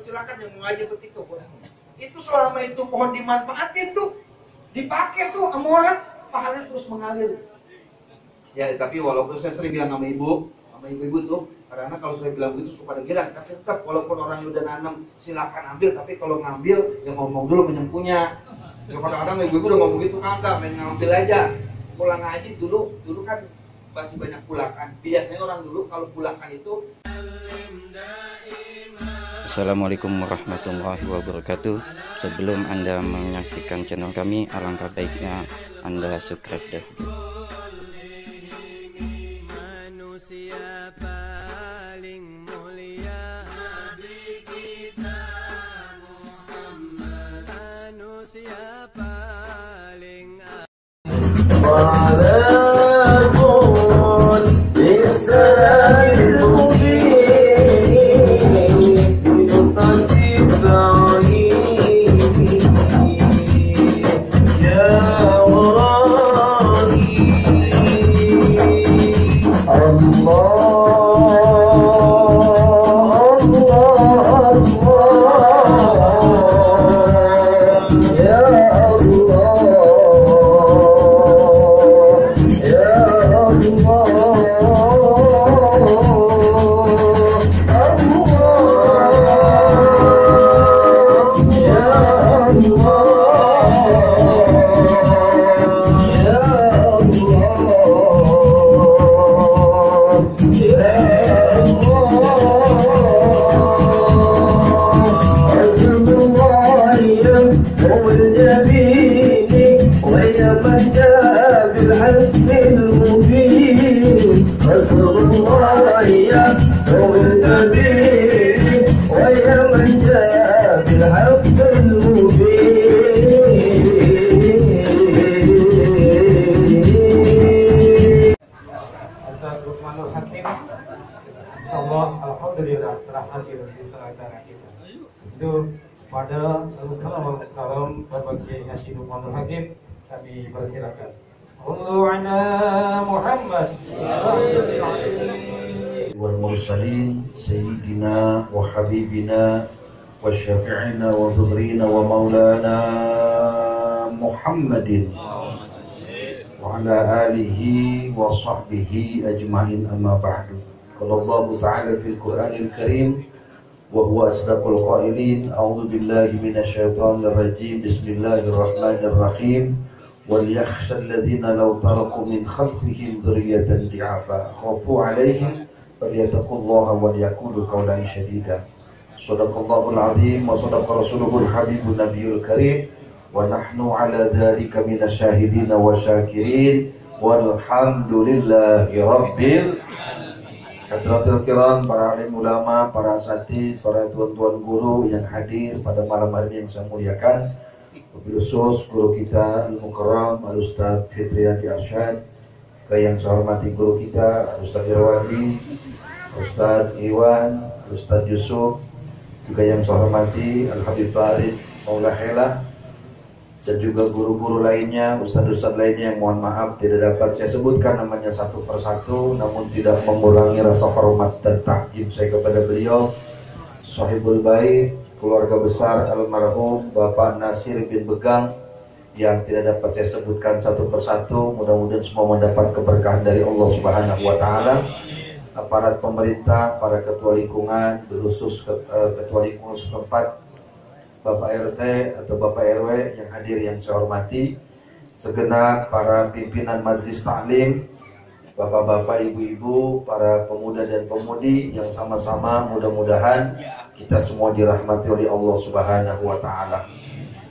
silakan yang mau ngaji petik tuh boleh. Itu selama itu pohon dimanfaatin tuh, dipakai tuh sama orang, pahalanya terus mengalir. Ya tapi walaupun saya sering bilang sama ibu-ibu tuh, karena kalau saya bilang begitu suka pada girang, tapi tetap walaupun orang yang udah nanam silakan ambil, tapi kalau ngambil ya ngomong dulu menyempunya. Ya kadang-kadang ibu-ibu udah ngomong gitu, kagak main ngambil aja. Pulang ngaji dulu kan masih banyak pulakan. Biasanya orang dulu kalau pulakan itu. Assalamualaikum warahmatullahi wabarakatuh. Sebelum Anda menyaksikan channel kami, alangkah baiknya Anda subscribe dahulu. Manusia paling mulia Nabi kita Muhammad, manusia paling Alhamdulillah telah hadir di tengah-tengah kita. Itu pada salam Bapak Kiai Haji Lukmanul Hakim, kami persilakan. Sallu ala Muhammad wal mursalin sayyidina wa habibina wa syafi'ina wa dhurrina wa maulana Muhammadin wa ala alihi wa sahbihi ajma'in, amma ba'du. Qala Allah Ta'ala fil Qur'anil Karim wa huwa asdaqul qailin, a'udzu billahi minasy syaithanir rajim, bismillahirrahmanirrahim. Wal yakhshal ladzina law taraku min khalfihim dzurriyyatan di'afa khafu 'alaihim falyattaqullaha wal yaqulu qawlan shadida. Shadaqallahul 'azim wa shadaqa rasuluhul habibun nabiyul karim wa nahnu 'ala dzalika minasy syahidin wa syakirin walhamdulillahi rabbil. Hadratul kiram, para alim ulama, para asatidz, para tuan-tuan guru yang hadir pada malam hari ini yang saya muliakan. Wabil khusus guru kita Al-Mukarram Al-Ustaz Fitriyadi Arsyad, yang saya hormati guru kita Ustaz Irwandi, Ustaz Iwan, Ustaz Yusuf, juga yang saya hormati Al-Habib Farid Maula Hela, dan juga guru-guru lainnya, ustaz-ustaz lainnya yang mohon maaf tidak dapat saya sebutkan namanya satu persatu, namun tidak mengurangi rasa hormat dan takjub saya kepada beliau, sahibul bait, keluarga besar almarhum Bapak Nasir bin Begang, yang tidak dapat saya sebutkan satu persatu. Mudah-mudahan semua mendapat keberkahan dari Allah Subhanahu wa Ta'ala. Aparat pemerintah, para ketua lingkungan, khusus ketua lingkungan setempat, Bapak RT atau Bapak RW yang hadir yang saya hormati, segenap para pimpinan majelis taklim, bapak-bapak, ibu-ibu, para pemuda dan pemudi yang sama-sama mudah-mudahan kita semua dirahmati oleh Allah Subhanahu wa Ta'ala.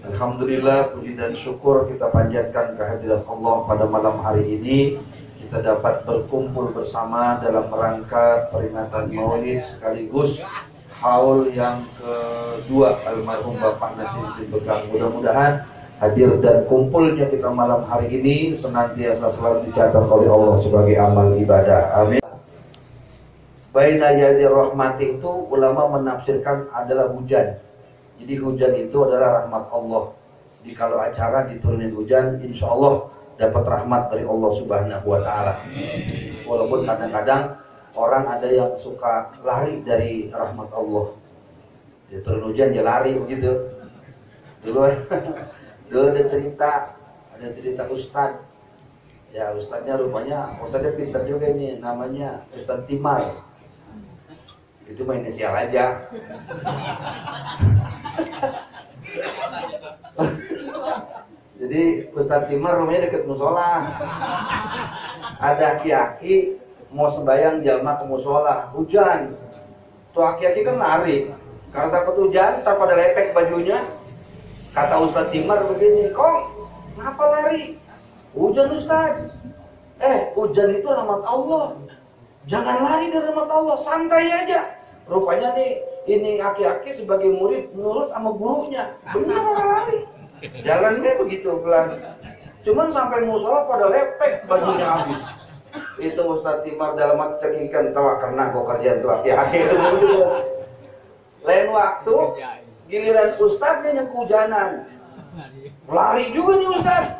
Alhamdulillah, puji dan syukur kita panjatkan kehadirat Allah pada malam hari ini. Kita dapat berkumpul bersama dalam rangka peringatan Maulid sekaligus haul yang kedua almarhum Bapak Nasir bin Begang. Mudah-mudahan hadir dan kumpulnya kita malam hari ini senantiasa selalu dicatat oleh Allah sebagai amal ibadah. Amin. Baina yadir rahmati itu ulama menafsirkan adalah hujan. Jadi hujan itu adalah rahmat Allah. Jadi kalau acara diturunin hujan, insya Allah dapat rahmat dari Allah Subhanahu wa Ta'ala. Walaupun kadang-kadang orang ada yang suka lari dari rahmat Allah. Dia turun hujan dia lari begitu. Dulu ada cerita ustad. Ya ustadnya rupanya ustadnya pintar juga ini, namanya Ustad Timar. Itu mah inisial aja. Jadi Ustadz Timar rumahnya deket musola. Ada aki-aki mau sembahyang jalma ke musola, hujan. Tuh aki-aki kan lari, karena takut hujan, ntar pada lepek bajunya. Kata Ustadz Timar begini, "Kong, kenapa lari? Hujan Ustadz." Hujan itu rahmat Allah. Jangan lari dari rahmat Allah, santai aja. Rupanya nih, ini aki-aki sebagai murid menurut sama gurunya. Bener orang lari. Jalannya begitu pelan. Cuman sampai musola pada lepek bajunya habis. Itu Ustadz Timar dalam hati cekikan, tawa kena kok kerjaan tuh aki-aki. Lain waktu giliran Ustadznya yang kehujanan. Lari juga nih Ustadz.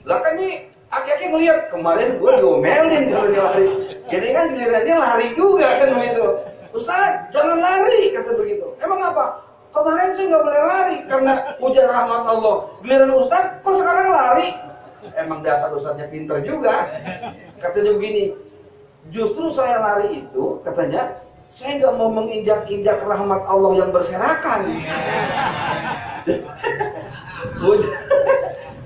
Lah kan nih aki-aki ngeliat kemarin gue diomelin katanya lari. Jadi kan gilirannya lari juga kan begitu. Ustadz jangan lari kata begitu. Emang apa? Kemarin saya nggak boleh lari karena hujan rahmat Allah. Giliran Ustadz, kok sekarang lari? Emang dasar Ustadznya pinter juga. Katanya begini, justru saya lari itu, katanya, saya nggak mau menginjak-injak rahmat Allah yang berserakan.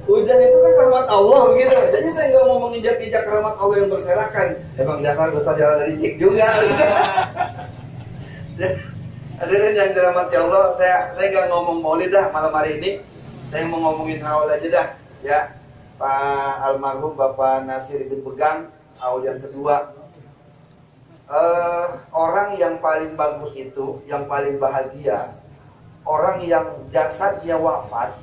Hujan itu kan rahmat Allah gitu. Jadi saya nggak mau menginjak-injak rahmat Allah yang berserakan. Emang dasar Ustadz jalan dari cik juga. Hadirin yang dirahmati Allah, saya nggak ngomong maulid dah malam hari ini. Saya mau ngomongin haul aja dah, ya. Pak almarhum Bapak Nasir bin Begang, haul yang kedua. Orang yang paling bagus itu, yang paling bahagia, orang yang jasadnya wafat,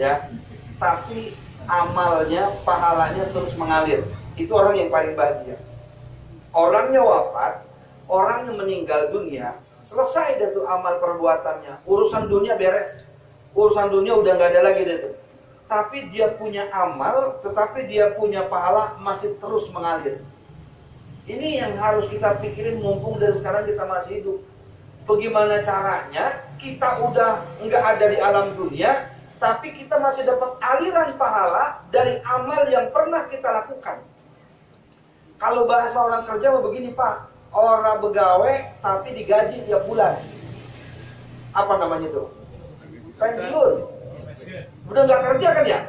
ya, tapi amalnya, pahalanya terus mengalir. Itu orang yang paling bahagia. Orangnya wafat, orang yang meninggal dunia. Selesai deh tuh amal perbuatannya. Urusan dunia beres. Urusan dunia udah gak ada lagi deh tuh. Tapi dia punya amal, tetapi dia punya pahala masih terus mengalir. Ini yang harus kita pikirin mumpung dari sekarang kita masih hidup. Bagaimana caranya kita udah gak ada di alam dunia, tapi kita masih dapat aliran pahala dari amal yang pernah kita lakukan. Kalau bahasa orang kerja mau begini Pak, orang begawe tapi digaji tiap bulan. Apa namanya itu? Pensiun. Udah nggak kerja kan ya?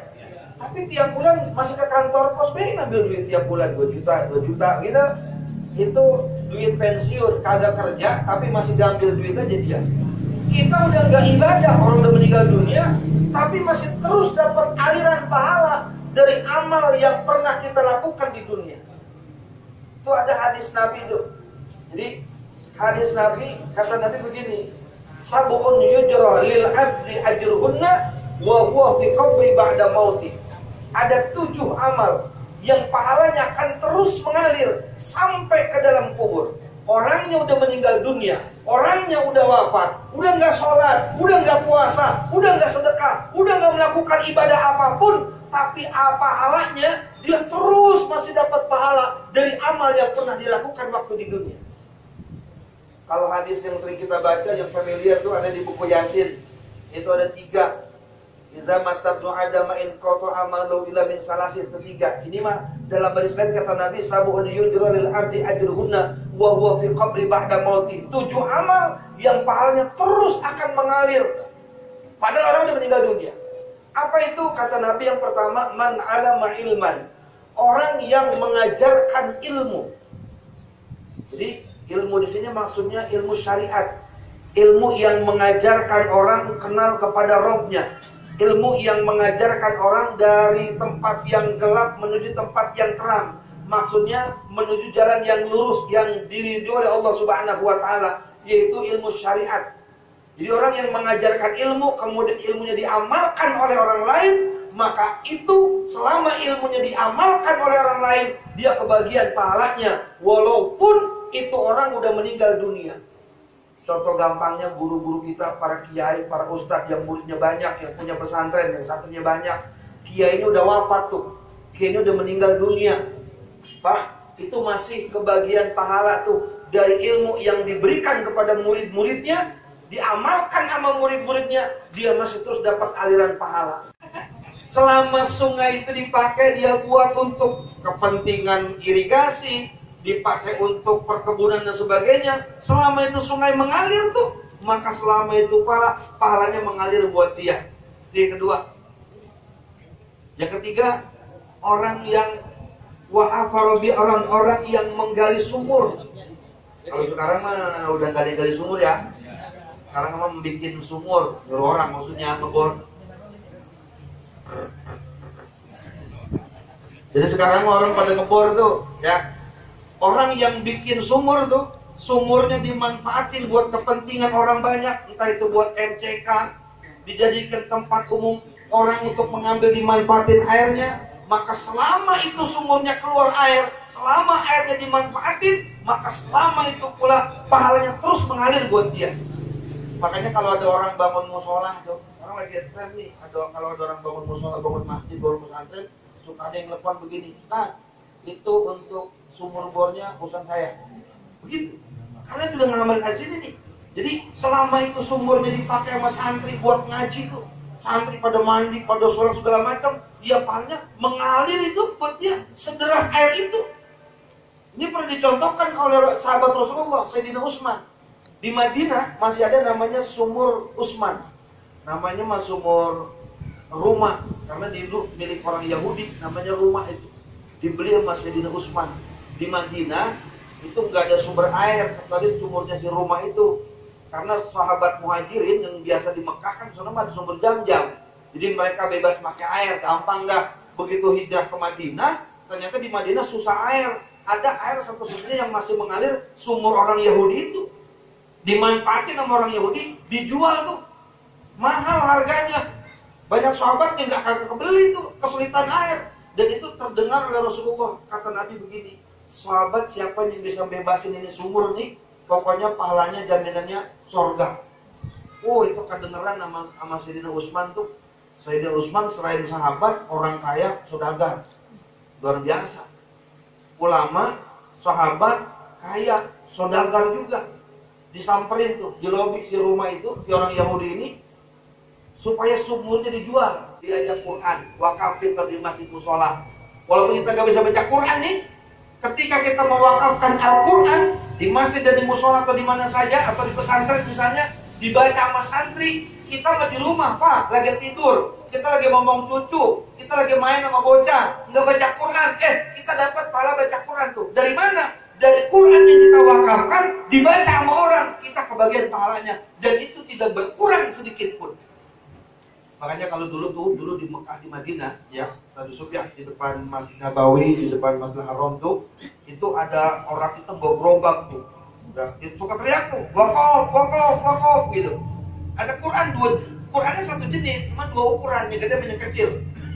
Tapi tiap bulan masih ke kantor pos BI ngambil duit tiap bulan 2 juta gitu. Itu duit pensiun, kagak kerja tapi masih diambil duit aja dia. Kita udah nggak ibadah, orang udah meninggal dunia, tapi masih terus dapat aliran pahala dari amal yang pernah kita lakukan di dunia. Itu ada hadis Nabi itu. Jadi hadis Nabi, kata Nabi begini, sab'un yujra lil 'abdi ajruhunna wa huwa fi qabri ba'da mauti. Ada 7 amal yang pahalanya akan terus mengalir sampai ke dalam kubur. Orangnya udah meninggal dunia, orangnya udah wafat, udah nggak sholat, udah nggak puasa, udah nggak sedekah, udah nggak melakukan ibadah apapun, tapi pahalanya dia terus masih dapat pahala dari amal yang pernah dilakukan waktu di dunia. Kalau hadis yang sering kita baca, yang familiar itu ada di buku Yasin. Itu ada 3. Iza matabnu adama in qata amalu ila min salasin, ketiga. Ini mah dalam baris lain kata Nabi, sab'un yujra lil abdi ajruhunna wa huwa fi qabri ba'da mauti. 7 amal yang pahalanya terus akan mengalir padahal orang sudah meninggal dunia. Apa itu? Kata Nabi yang pertama, man alama ilman. Orang yang mengajarkan ilmu. Jadi ilmu di sini maksudnya ilmu syariat, ilmu yang mengajarkan orang kenal kepada Robnya, ilmu yang mengajarkan orang dari tempat yang gelap menuju tempat yang terang. Maksudnya menuju jalan yang lurus yang diridhoi oleh Allah Subhanahu wa taala, yaitu ilmu syariat. Jadi orang yang mengajarkan ilmu kemudian ilmunya diamalkan oleh orang lain, maka itu selama ilmunya diamalkan oleh orang lain, dia kebagian pahalanya walaupun itu orang udah meninggal dunia. Contoh gampangnya guru-guru kita, para kiai, para ustadz yang muridnya banyak, yang punya pesantren, yang satunya banyak. Kiai ini udah wafat tuh, kiai ini udah meninggal dunia. Pak, itu masih kebagian pahala tuh dari ilmu yang diberikan kepada murid-muridnya. diamalkan sama murid-muridnya, dia masih terus dapat aliran pahala. Selama sungai itu dipakai dia buat untuk kepentingan irigasi, dipakai untuk perkebunan dan sebagainya, selama itu sungai mengalir tuh, maka selama itu pahalanya mengalir buat dia. Itu yang kedua. Yang ketiga, orang yang wa'afarobi, orang-orang yang menggali sumur. Kalau sekarang mah udah nggak gali sumur ya. Sekarang mah membuat sumur, nyuruh orang maksudnya ngebor. Jadi sekarang orang pada ngebor tuh, ya. Orang yang bikin sumur tuh, sumurnya dimanfaatin buat kepentingan orang banyak, entah itu buat MCK, dijadikan tempat umum orang untuk mengambil, dimanfaatin airnya, maka selama itu sumurnya keluar air, selama airnya dimanfaatin, maka selama itu pula pahalanya terus mengalir buat dia. Makanya kalau ada orang bangun musola tuh, orang lagi tren nih, kalau ada orang bangun musola, bangun masjid, bangun pesantren, suka ada yang telepon begini, nah itu untuk sumur bornya urusan saya. Begitu. Kalian udah ngamalin di sini nih. Jadi selama itu sumurnya dipakai sama santri buat ngaji tuh, santri pada mandi, pada sholat segala macam, dia pahalanya mengalir itu buat dia sederas air itu. Ini pernah dicontohkan oleh sahabat Rasulullah, Sayyidina Utsman. Di Madinah masih ada namanya sumur Utsman. Namanya mah sumur rumah, karena dulu milik orang Yahudi, namanya rumah itu. Dibeli sama Sayyidina Utsman. Di Madinah itu nggak ada sumber air kecuali sumurnya si rumah itu. Karena sahabat muhajirin yang biasa di Mekah kan sana ada sumber Zam-Zam. Jadi mereka bebas pakai air, gampang dah. Begitu hijrah ke Madinah, ternyata di Madinah susah air. Ada air satu-satunya yang masih mengalir, sumur orang Yahudi itu. Dimanfaatin sama orang Yahudi, dijual tuh. Mahal harganya. Banyak sahabat yang nggak kagak kebeli tuh, kesulitan air. Dan itu terdengar oleh Rasulullah, kata Nabi begini, sahabat siapa yang bisa bebasin ini sumur nih, pokoknya pahalanya jaminannya surga. Oh itu kedengeran sama Sayyidina Utsman tuh. Sayyidina Utsman selain sahabat, orang kaya, saudagar. Luar biasa. Ulama, sahabat, kaya, saudagar juga. Disamperin tuh, di lobi si rumah itu, si orang Yahudi ini, supaya sumurnya dijual. Diajak Quran, wakafin di masjid musola. Walaupun kita gak bisa baca Quran nih, ketika kita mewakafkan Al-Quran di masjid dan di musola atau di mana saja, atau di pesantren misalnya, dibaca sama santri, kita mah di rumah Pak, lagi tidur, kita lagi ngomong cucu, kita lagi main sama bocah, nggak baca Quran, kita dapat pahala baca Quran tuh. Dari mana? Dari Quran yang kita wakafkan, dibaca sama orang, kita kebagian pahalanya, dan itu tidak berkurang sedikit pun. Makanya kalau dulu di Mekah, di Madinah, ya, Sadu Subyah, di depan Masjid Nabawi, di depan Masjidil Haram tuh, itu ada orang hitam bawa gerobak tuh. Udah, dia suka teriak tuh, wakaf, gitu. Ada Qurannya satu jenis, cuma dua ukuran, yang gede dan yang kecil.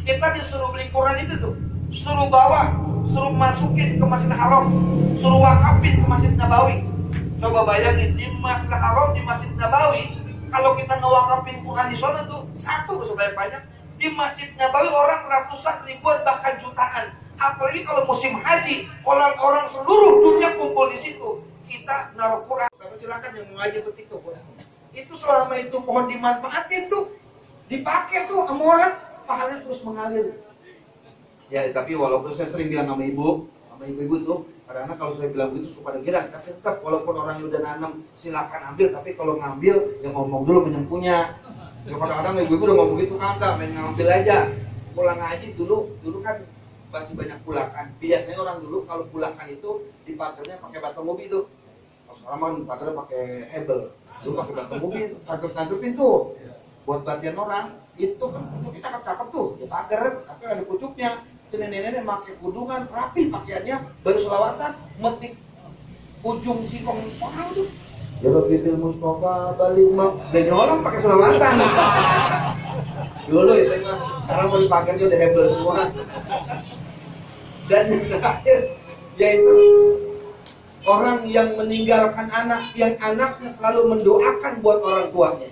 Kita disuruh beli Quran itu tuh, suruh bawa, suruh masukin ke Masjidil Haram, suruh wakafin ke Masjid Nabawi. Coba bayangin, di Masjidil Haram, di Masjid Nabawi, kalau kita ngewakafin Quran di sana tuh satu sebanyak-banyak. Di Masjid Nabawi orang ratusan, ribuan, bahkan jutaan. Apalagi kalau musim haji, orang-orang seluruh dunia kumpul di situ. Kita naruh Quran. Tapi silakan yang mau ngaji petik tuh Quran. Itu selama itu mohon dimanfaatin tuh, dipakai tuh sama orang, pahalanya terus mengalir. Ya tapi walaupun saya sering bilang sama ibu-ibu tuh, karena kalau saya bilang begitu suka pada girang, tapi tetap walaupun orangnya udah nanam silakan ambil, tapi kalau ngambil ya ngomong dulu menyempunya. Ya kadang-kadang ibu-ibu udah ngomong gitu, kagak, main ngambil aja. Pulang ngaji dulu kan masih banyak pulakan. Biasanya orang dulu kalau pulakan itu dipakernya pakai batu mobil tuh. Kalau sekarang mah dipakernya pakai hebel. Dulu pakai batu mobil, tangkep-tangkepin tuh. Buat latihan orang, itu kan pucuknya cakep-cakep tuh. Ya paker, tapi ada pucuknya. Nenek-nenek pakai kudungan, rapi pakaiannya, baru selawatan, metik ujung singkong orang tuh. Ya Rabbil Mustafa balik mak, dan orang pakai selawatan. Dulu ya saya mah, karena mau dipakai udah hebel semua. Dan yang terakhir, yaitu orang yang meninggalkan anak, yang anaknya selalu mendoakan buat orang tuanya.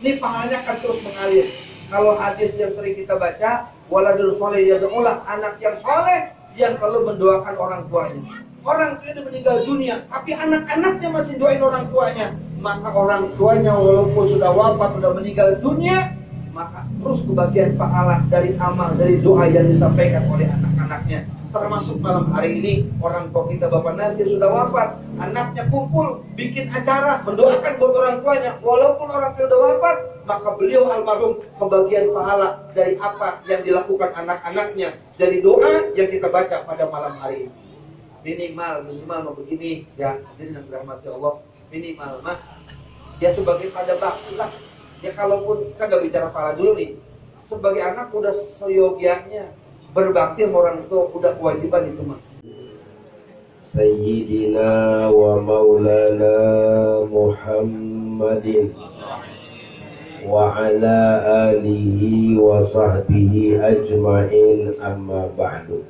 Ini pahalanya akan terus mengalir. Kalau hadis yang sering kita baca, waladul soleh yad'ulah, anak yang soleh yang selalu mendoakan orang tuanya. orang tuanya udah meninggal dunia, tapi anak-anaknya masih doain orang tuanya, maka orang tuanya walaupun sudah wafat, sudah meninggal dunia, maka terus kebagian pahala dari amal, dari doa yang disampaikan oleh anak-anaknya. Termasuk malam hari ini, orang tua kita Bapak Nasir sudah wafat, anaknya kumpul, bikin acara, mendoakan buat orang tuanya. Walaupun orang tua sudah wafat, maka beliau almarhum kebagian pahala dari apa yang dilakukan anak-anaknya, dari doa yang kita baca pada malam hari ini. Minimal begini ya, hadirin yang dirahmati Allah, minimal mah ya sebagai pada bakti lah. Ya kalaupun kita nggak bicara pahala dulu nih, sebagai anak udah seyogianya berbakti sama orang tua, udah kewajiban itu mah. Sayyidina wa maulana Muhammadin wa ala alihi wa sahbihi ajma'in, amma ba'du.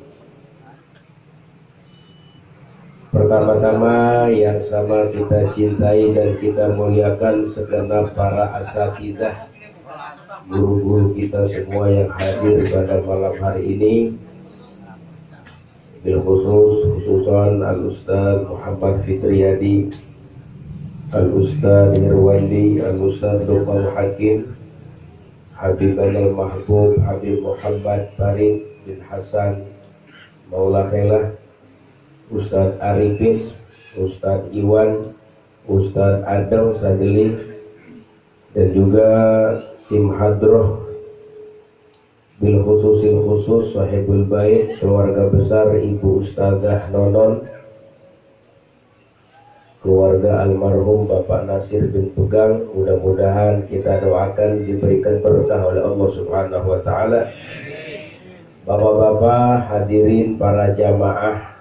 Pertama-tama yang sama kita cintai dan kita muliakan segenap para asatidzah, guru-guru kita semua yang hadir pada malam hari ini, bil khususan Al-Ustaz Muhammad Fitriyadi, Al-Ustaz Nirwandi, Al-Ustaz Luqman Hakim, Habib Al-Mahbub, Habib Muhammad Farid bin Hasan Maula Khailah, Ustaz Arifin, Ustaz Iwan, Ustaz Adel Sadeli, dan juga tim hadroh bil khusus sahibul bait, keluarga besar Ibu Ustazah Nonon, keluarga almarhum Bapak Nasir bin Tugang. Mudah-mudahan kita doakan diberikan berkah oleh Allah Subhanahu wa taala. Bapak-bapak hadirin para jamaah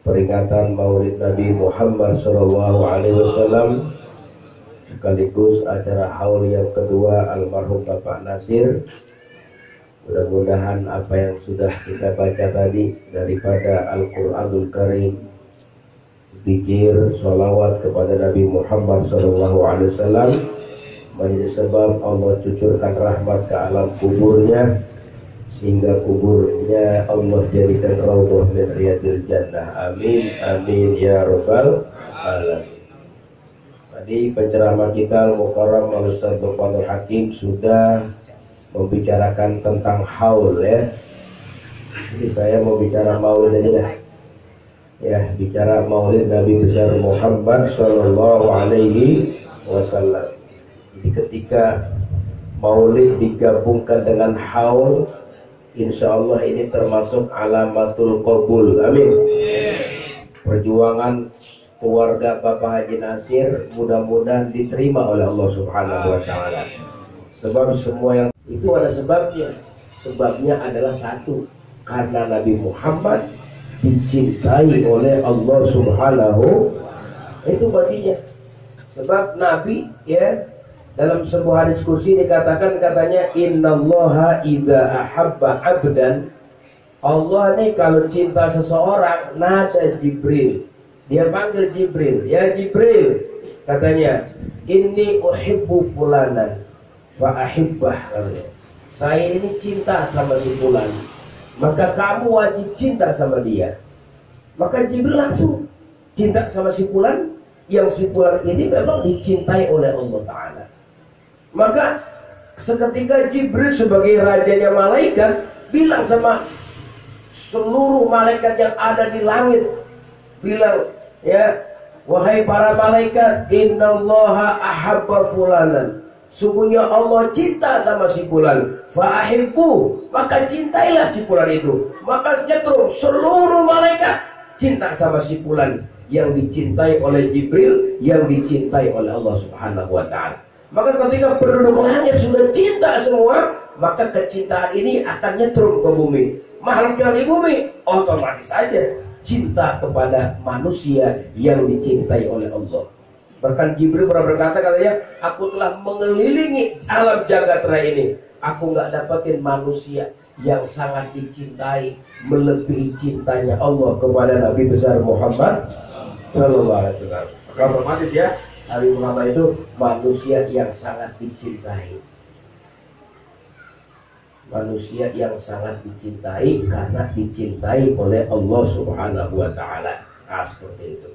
peringatan Maulid Nabi Muhammad SAW sekaligus acara haul yang kedua almarhum Bapak Nasir. Mudah-mudahan apa yang sudah kita baca tadi daripada Al-Quranul Karim, zikir, sholawat kepada Nabi Muhammad SAW menjadi sebab Allah cucurkan rahmat ke alam kuburnya, sehingga kuburnya Allah jadikan raudhah min riyadil jannah. Amin amin ya rabbal alamin. Tadi penceramah kita Al-Mukarram Al-Ustaz Luqman Hakim sudah membicarakan tentang haul ya. Jadi saya mau bicara maulid aja dah. Ya, bicara maulid Nabi besar Muhammad sallallahu alaihi wasallam. Jadi ketika maulid digabungkan dengan haul, insya Allah ini termasuk alamatul qabul. Amin. Perjuangan keluarga Bapak Haji Nasir mudah-mudahan diterima oleh Allah Subhanahu wa taala. Sebab semua yang itu ada sebabnya. Sebabnya adalah satu, karena Nabi Muhammad dicintai oleh Allah Subhanahu, itu baginya. Sebab Nabi ya, dalam sebuah hadis kursi dikatakan, katanya innallaha idza ahabba abdan, Allah nih kalau cinta seseorang, nada Jibril, dia panggil Jibril, ya Jibril, katanya inni uhibbu fulanan fa ahibbah, saya ini cinta sama si fulan, maka kamu wajib cinta sama dia. Maka Jibril langsung cinta sama si fulan, yang si fulan ini memang dicintai oleh Allah Ta'ala. Maka seketika Jibril sebagai rajanya malaikat bilang sama seluruh malaikat yang ada di langit, bilang ya, wahai para malaikat, innallaha ahabba fulanan, sungguhnya Allah cinta sama si fulan, fa'ahibbu, maka cintailah si fulan itu. Maka terus seluruh malaikat cinta sama si fulan yang dicintai oleh Jibril, yang dicintai oleh Allah Subhanahu wa ta'ala. Maka ketika penduduk langit sudah cinta semua, maka kecintaan ini akan nyetrum ke bumi. Makhluk yang di bumi otomatis saja cinta kepada manusia yang dicintai oleh Allah. Bahkan Jibril pernah berkata, katanya, aku telah mengelilingi alam jagat raya ini, aku nggak dapetin manusia yang sangat dicintai melebihi cintanya Allah kepada Nabi besar Muhammad sallallahu alaihi wasallam. Maka otomatis ya, Nabi Muhammad itu manusia yang sangat dicintai. Manusia yang sangat dicintai karena dicintai oleh Allah Subhanahu wa ta'ala. Nah, seperti itu.